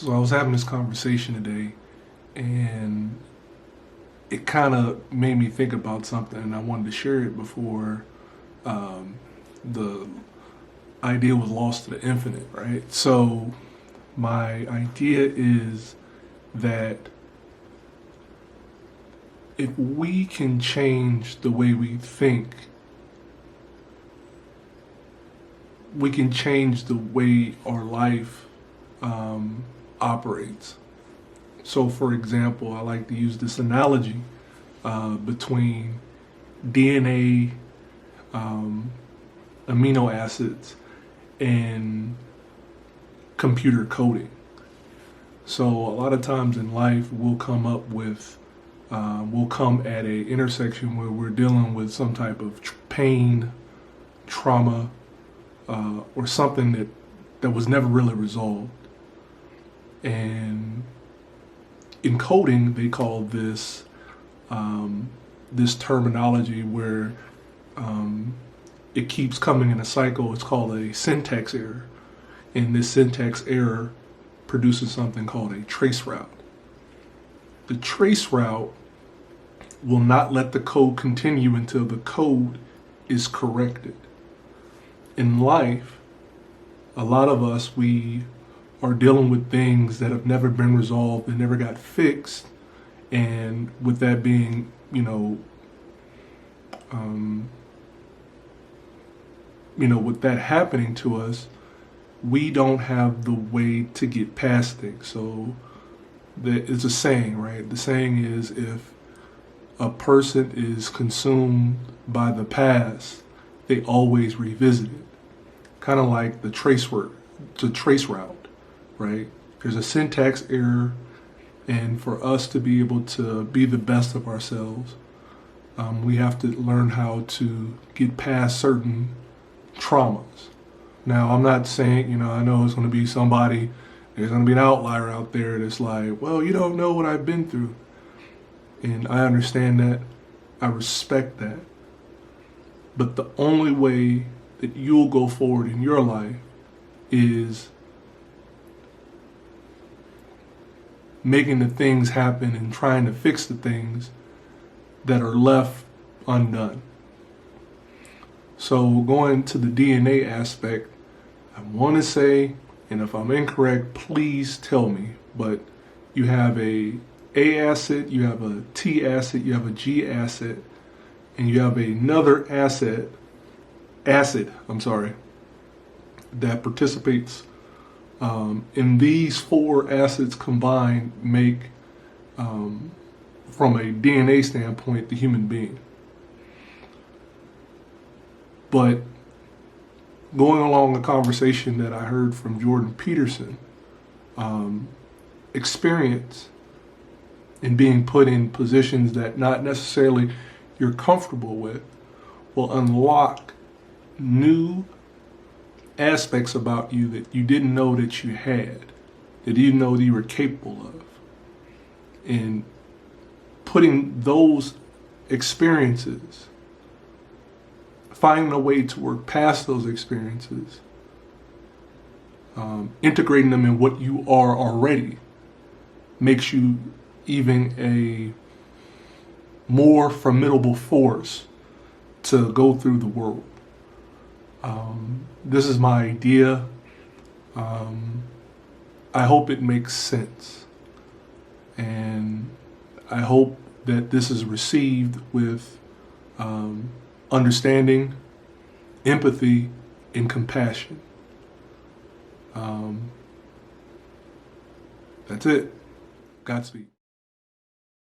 So I was having this conversation today, and it kind of made me think about something, and I wanted to share it before the idea was lost to the infinite, right? So my idea is that if we can change the way we think, we can change the way our life operates. So, for example, I like to use this analogy between DNA, amino acids, and computer coding. So, a lot of times in life, we'll come at a intersection where we're dealing with some type of pain, trauma, or something that was never really resolved. And in coding, they call this terminology where it keeps coming in a cycle. It's called a syntax error, and this syntax error produces something called a trace route. The trace route will not let the code continue until the code is corrected. In life, a lot of us, we are dealing with things that have never been resolved and never got fixed. And with that being, with that happening to us, we don't have the way to get past things. So it's a saying, right? The saying is, if a person is consumed by the past, they always revisit it. Kind of like the trace route, right? There's a syntax error, and for us to be able to be the best of ourselves, we have to learn how to get past certain traumas. Now, I'm not saying, I know it's going to be there's going to be an outlier out there that's like, well, you don't know what I've been through. And I understand that. I respect that. But the only way that you'll go forward in your life is making the things happen and trying to fix the things that are left undone. So going to the DNA aspect, I want to say, and if I'm incorrect, please tell me, but you have a acid, you have a T acid, you have a G acid, and you have another acid, that participates in these four acids combined make, from a DNA standpoint, the human being. But going along the conversation that I heard from Jordan Peterson, experience in being put in positions that not necessarily you're comfortable with will unlock new aspects about you that you didn't know that you had, that you didn't know that you were capable of. And putting those experiences, finding a way to work past those experiences, integrating them in what you are already, makes you even a more formidable force to go through the world. This is my idea. I hope it makes sense. And I hope that this is received with understanding, empathy, and compassion. That's it. Godspeed.